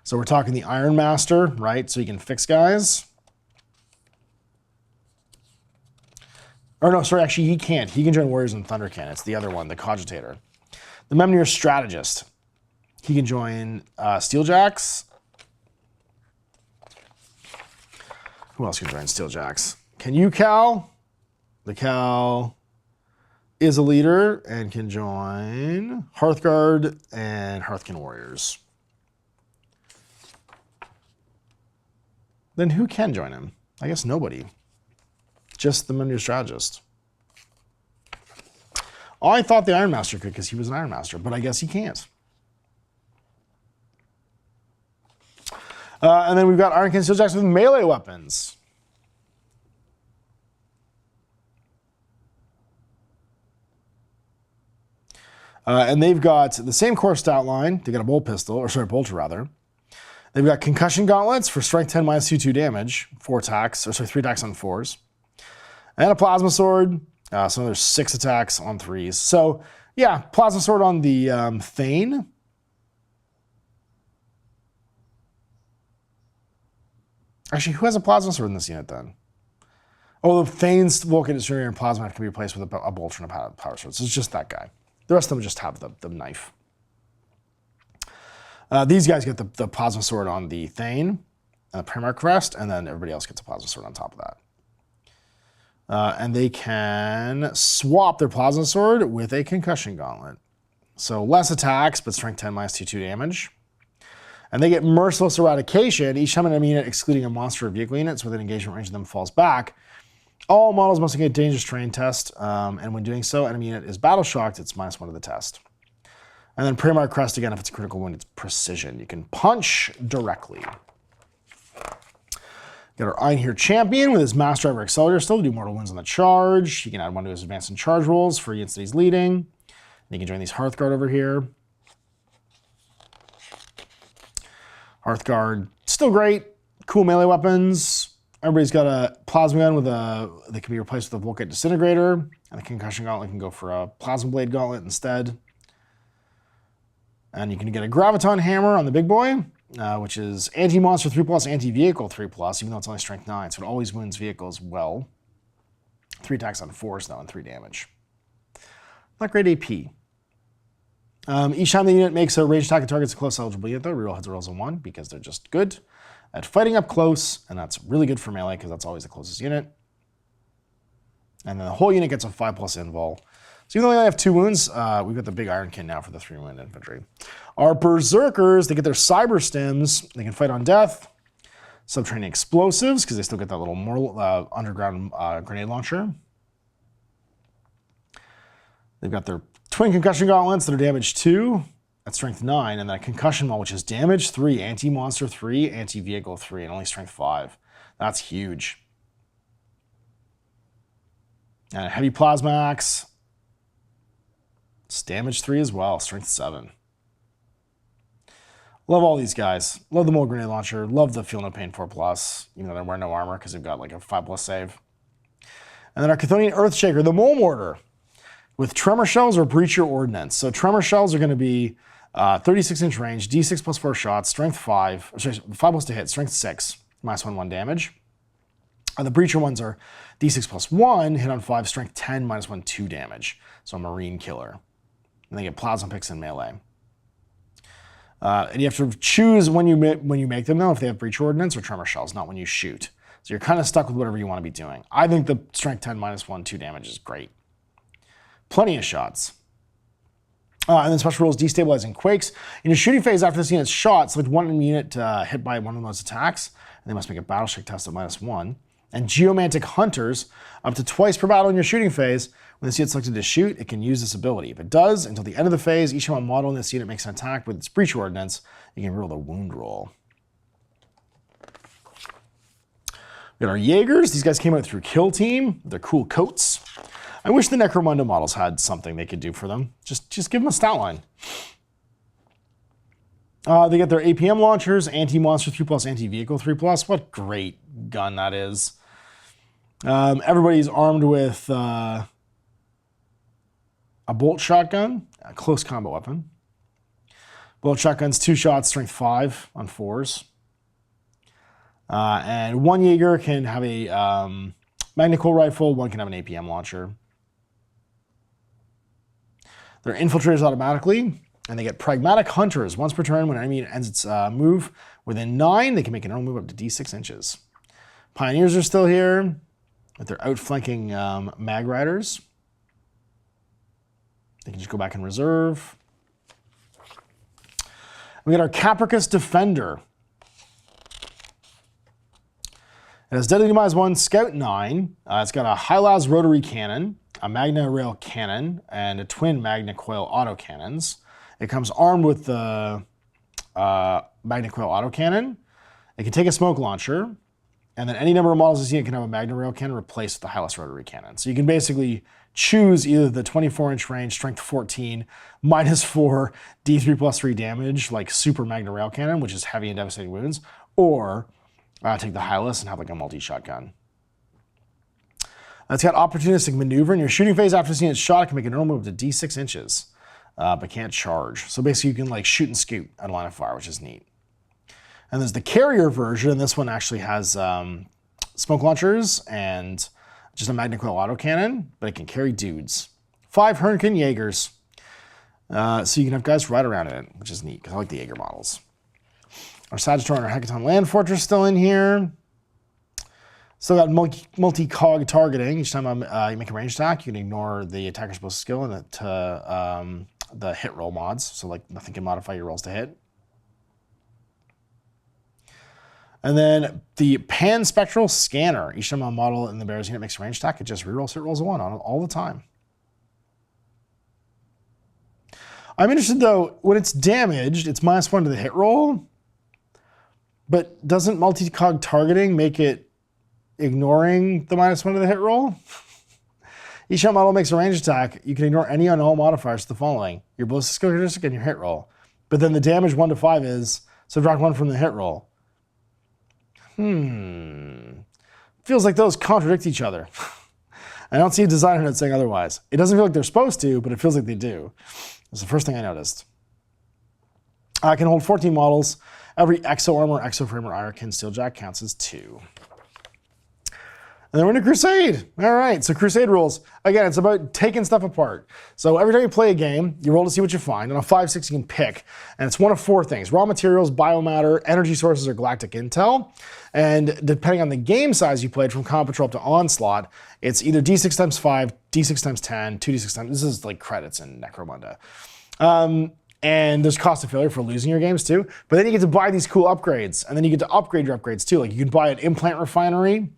So we're talking the Iron Master, right? So you can fix guys. Or no, sorry, actually he can't. He can join Warriors and Thunderkin. It's the other one, the Cogitator. The Memnir Strategist. He can join Steeljacks. Who else can join Steeljacks? Can you, Cal? The Cal is a leader and can join Hearthguard and Hearthkin Warriors. Then who can join him? I guess nobody. Just the Memnir Strategist. I thought the Iron Master could because he was an Iron Master, but I guess he can't. And then we've got Ironkin Steeljacks with melee weapons. And they've got the same core stat line. They got a bolter rather. They've got Concussion Gauntlets for strength 10 -2/2 damage, 3 attacks on 4s. And a Plasma Sword. So there's 6 attacks on 3s. So yeah, Plasma Sword on the Thane. Actually, who has a Plasma Sword in this unit then? Oh, the Thane's Vulcan Distributor and Plasma can be replaced with a Bolter and a Power Sword. So it's just that guy. The rest of them just have the knife. These guys get the Plasma Sword on the Thane, and the Primarch Crest, and then everybody else gets a Plasma Sword on top of that. And they can swap their Plasma Sword with a Concussion Gauntlet. So less attacks, but strength 10 minus 2 damage. And they get Merciless Eradication. Each time an enemy unit, excluding a monster or vehicle units within engagement range of them, falls back, all models must make a Dangerous Terrain test. And when doing so, enemy unit is battle shocked, it's -1 to the test. And then Primarch Crest, again, if it's a critical wound, it's precision. You can punch directly. Got our Einherjar Champion with his Mass Driver Accelerator still to do mortal wounds on the charge. He can add 1 to his advanced and charge rolls for units that he's leading. And he can join these Hearthguard over here. Hearthguard, still great. Cool melee weapons. Everybody's got a Plasma Gun with that can be replaced with a Volkite Disintegrator. And the Concussion Gauntlet can go for a Plasma Blade Gauntlet instead. And you can get a Graviton Hammer on the big boy, which is anti-monster 3+, anti-vehicle 3+, even though it's only strength 9, so it always wounds vehicles well. 3 attacks on force, though, and 3 damage. Not great AP. Each time the unit makes a ranged attack and targets a close eligible unit, though, reroll heads or rolls a 1 because they're just good at fighting up close, and that's really good for melee because that's always the closest unit. And then the whole unit gets a 5+ invul. So even though they only have 2 wounds, we've got the big Ironkin now for the 3-wound infantry. Our Berserkers, they get their Cyber Stims. They can fight on death. Subterranean Explosives, because they still get that little more underground grenade launcher. They've got their Twin Concussion Gauntlets that are damage 2. That's strength 9. And then a Concussion Maul, which is damage 3, anti-monster 3, anti-vehicle 3, and only strength 5. That's huge. And a Heavy Plasma Axe. It's damage 3 as well, strength 7. Love all these guys. Love the Mole Grenade Launcher. Love the Feel No Pain 4+, even though they wear no armor because they've got like a 5+ save. And then our Chthonian Earthshaker, the Mole Mortar, with Tremor Shells or Breacher Ordnance. So Tremor Shells are going to be 36-inch range, D6 plus 4 shots, strength 5, sorry, 5+ to hit, strength 6, -1 damage. And the Breacher ones are D6 plus 1, hit on 5, strength 10, -1 2 damage. So a Marine Killer. And they get Plasma Picks in melee. And you have to choose when you make them, though, if they have Breach Ordnance or Tremor Shells, not when you shoot. So you're kind of stuck with whatever you want to be doing. I think the strength 10 -1 2 damage is great. Plenty of shots. And then special rules, destabilizing quakes. In your shooting phase after this unit's shot, select one enemy unit hit by one of those attacks, and they must make a battle check test at -1. And Geomantic Hunters, up to twice per battle in your shooting phase. When this unit's selected to shoot, it can use this ability. If it does, until the end of the phase, each time a model in this unit makes an attack with its Breach Ordnance, you can roll the wound roll. We got our Jaegers. These guys came out through Kill Team. They're cool coats. I wish the Necromunda models had something they could do for them. Just give them a stat line. They get their APM launchers, anti-monster 3+, anti-vehicle 3+. What great gun that is. Everybody's armed with a bolt shotgun, a close combat weapon. Bolt shotgun's 2 shots, strength 5 on 4s. And one Jaeger can have a Magnacoil rifle, one can have an APM launcher. They're infiltrators automatically, and they get Pragmatic Hunters. Once per turn, when an enemy ends its move within 9, they can make an normal move up to D6 inches. Pioneers are still here with their outflanking Mag Riders. They can just go back in reserve. We got our Capricus Defender. It has Deadly Demise 1, Scout 9. It's got a High-Las Rotary Cannon, a Magna Rail Cannon, and a twin Magnacoil autocannons. It comes armed with the Magnacoil autocannon. It can take a smoke launcher, and then any number of models this unit can have a Magna Rail Cannon replaced with the High-Las Rotary Cannon. So you can basically choose either the 24-inch range, strength 14, -4, D3 plus 3 damage, like Super Magna Rail Cannon, which is heavy and devastating wounds, or take the Hylas and have like a multi-shotgun. It's got Opportunistic Maneuver. In your shooting phase after seeing its shot, it can make a normal move to D6 inches, but can't charge. So basically you can like shoot and scoot at a line of fire, which is neat. And there's the carrier version, and this one actually has smoke launchers and just a Magna Coil autocannon, but it can carry dudes. 5 Hernken Jaegers. So you can have guys ride around in it, which is neat, because I like the Jaeger models. Our Sagittarian and our Hecaton Land Fortress still in here. Still got multi-cog targeting. Each time you make a range attack, you can ignore the attacker's bonus skill and the hit roll mods. So like nothing can modify your rolls to hit. And then the Pan-Spectral Scanner. Each time a model in the bearer's unit makes a range attack, it just rerolls hit rolls a 1 on it all the time. I'm interested though, when it's damaged, it's -1 to the hit roll. But doesn't multi-cog targeting make it ignoring the -1 to the hit roll? Each time model makes a range attack, you can ignore any and all modifiers to the following: your ballistic skill characteristic and your hit roll. But then the damage 1 to 5 is subtract 1 from the hit roll. Feels like those contradict each other. I don't see a designer note saying otherwise. It doesn't feel like they're supposed to, but it feels like they do. That's the first thing I noticed. I can hold 14 models. Every Exo Armor, Exo Frame, or Ironkin Steeljack counts as 2. And then we're into Crusade. All right, so Crusade rules. Again, it's about taking stuff apart. So every time you play a game, you roll to see what you find. On a 5/6, you can pick. And it's one of 4 things: raw materials, biomatter, energy sources, or galactic intel. And depending on the game size you played, from Combat Patrol up to Onslaught, it's either D6 times 5, D6 times 10, 2D6 times... This is like credits in Necromunda. And there's cost of failure for losing your games too. But then you get to buy these cool upgrades. And then you get to upgrade your upgrades too. Like you can buy an implant refinery.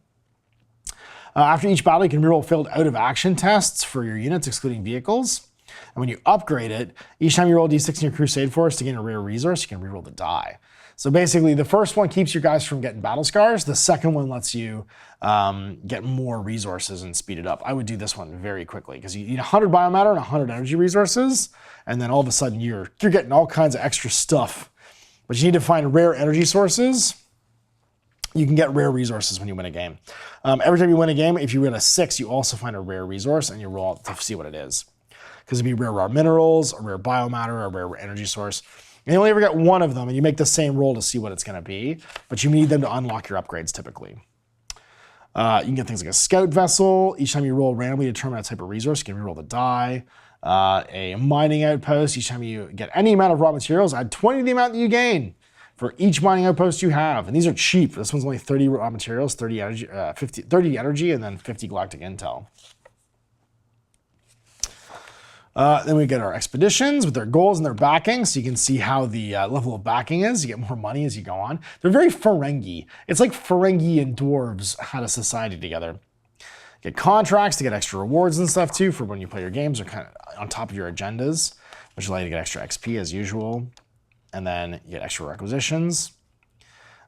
After each battle, you can reroll failed out-of-action tests for your units, excluding vehicles. And when you upgrade it, each time you roll D6 in your Crusade Force to gain a rare resource, you can reroll the die. So basically, the first one keeps your guys from getting battle scars. The second one lets you get more resources and speed it up. I would do this one very quickly, because you need 100 biomatter and 100 energy resources, and then all of a sudden you're getting all kinds of extra stuff. But you need to find rare energy sources. You can get rare resources when you win a game. Every time you win a game, if you win a 6, you also find a rare resource and you roll to see what it is. Because it'd be rare raw minerals, a rare biomatter, a rare energy source. And you only ever get one of them, and you make the same roll to see what it's going to be. But you need them to unlock your upgrades typically. You can get things like a scout vessel. Each time you roll randomly determine a type of resource, you can reroll the die. A mining outpost. Each time you get any amount of raw materials, add 20 to the amount that you gain for each mining outpost you have. And these are cheap. This one's only 30 raw materials, 30 energy, 30 energy, and then 50 galactic intel. Then we get our expeditions with their goals and their backing, so you can see how the level of backing is. You get more money as you go on. They're very Ferengi. It's like Ferengi and dwarves had a society together. Get contracts to get extra rewards and stuff too for when you play your games, or kind of on top of your agendas, which allow you to get extra XP as usual. And then you get extra requisitions.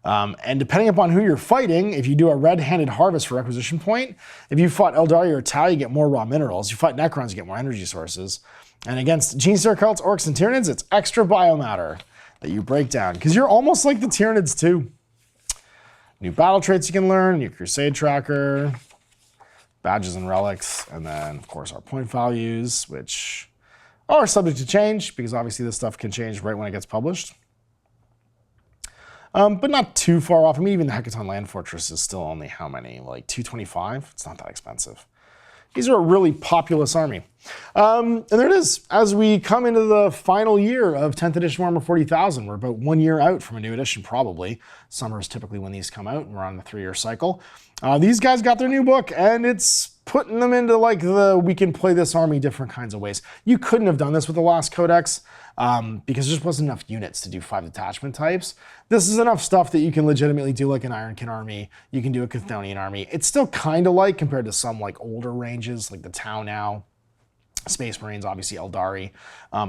And depending upon who you're fighting, if you do a red-handed harvest for requisition point, if you fought Eldari or Tau, you get more raw minerals. You fight Necrons, you get more energy sources. And against Genestealer cults, Orcs, and Tyranids, it's extra biomatter that you break down, because you're almost like the Tyranids too. New battle traits you can learn, new Crusade tracker, badges and relics, and then of course our point values, which are subject to change, because obviously this stuff can change right when it gets published. But not too far off. I mean, even the Hecaton Land Fortress is still only how many? Like 225? It's not that expensive. These are a really populous army. And there it is. As we come into the final year of 10th edition Warhammer 40,000, we're about 1 year out from a new edition, probably. Summer is typically when these come out, and we're on the 3-year cycle. These guys got their new book, and it's putting them into like we can play this army different kinds of ways. You couldn't have done this with the last Codex, because there just wasn't enough units to do 5 detachment types. This is enough stuff that you can legitimately do like an Ironkin army. You can do a Chthonian army. It's still kind of like, compared to some like older ranges, like the Tau now, Space Marines, obviously Eldari.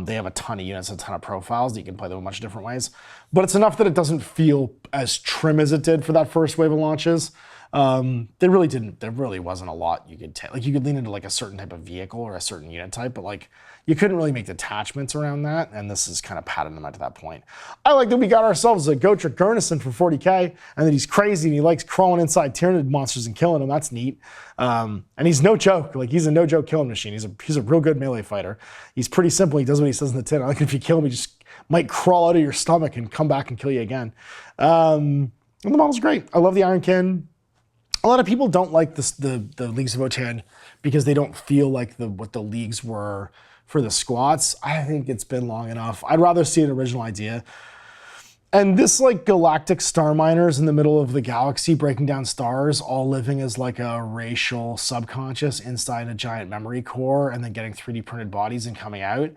They have a ton of units, a ton of profiles that you can play them in much different ways. But it's enough that it doesn't feel as trim as it did for that first wave of launches. There really wasn't a lot you could take. Like you could lean into like a certain type of vehicle or a certain unit type, but like you couldn't really make detachments around that, and this is kind of padding them out to that point. I like that we got ourselves a Gotrek Gurnison for 40k, and that he's crazy and he likes crawling inside Tyranid monsters and killing them. That's neat. And he's no joke. Like he's a no joke killing machine. He's a real good melee fighter. He's pretty simple. He does what he says in the tin. I like if you kill him, he just might crawl out of your stomach and come back and kill you again. And the model's great. I love the Ironkin. A lot of people don't like the Leagues of Votann because they don't feel like what the leagues were for the squats. I think it's been long enough. I'd rather see an original idea. And this like galactic star miners in the middle of the galaxy breaking down stars, all living as like a racial subconscious inside a giant memory core and then getting 3D printed bodies and coming out.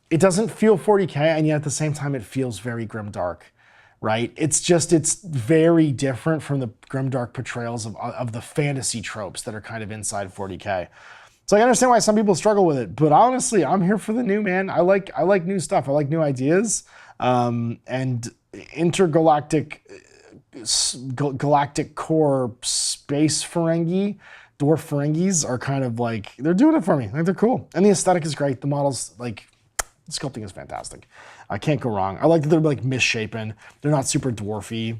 It doesn't feel 40K, and yet at the same time it feels very grimdark, right? It's very different from the grimdark portrayals of the fantasy tropes that are kind of inside 40K. So I understand why some people struggle with it, but honestly, I'm here for the new, man. I like new stuff. I like new ideas. And intergalactic galactic core space Ferengi, dwarf Ferengis are kind of like, they're doing it for me. Like, they're cool. And the aesthetic is great. The models, like, the sculpting is fantastic. I can't go wrong. I like that they're like misshapen. They're not super dwarfy.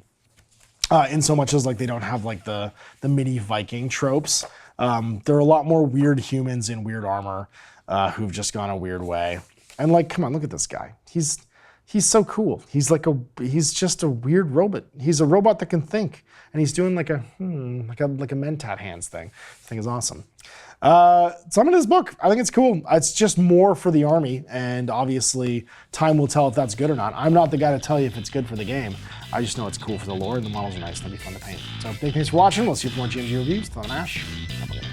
In so much as like they don't have like the mini Viking tropes. There are a lot more weird humans in weird armor who've just gone a weird way. And like, come on, look at this guy. He's so cool. He's just a weird robot. He's a robot that can think, and he's doing like a Mentat hands thing. This thing is awesome. So I'm in his book. I think it's cool. It's just more for the army, and obviously time will tell if that's good or not. I'm not the guy to tell you if it's good for the game. I just know it's cool for the lore, and the models are nice. That'd be fun to paint. So big thanks for watching. We'll see you for more GMG reviews. Thought Ash. Have a good day.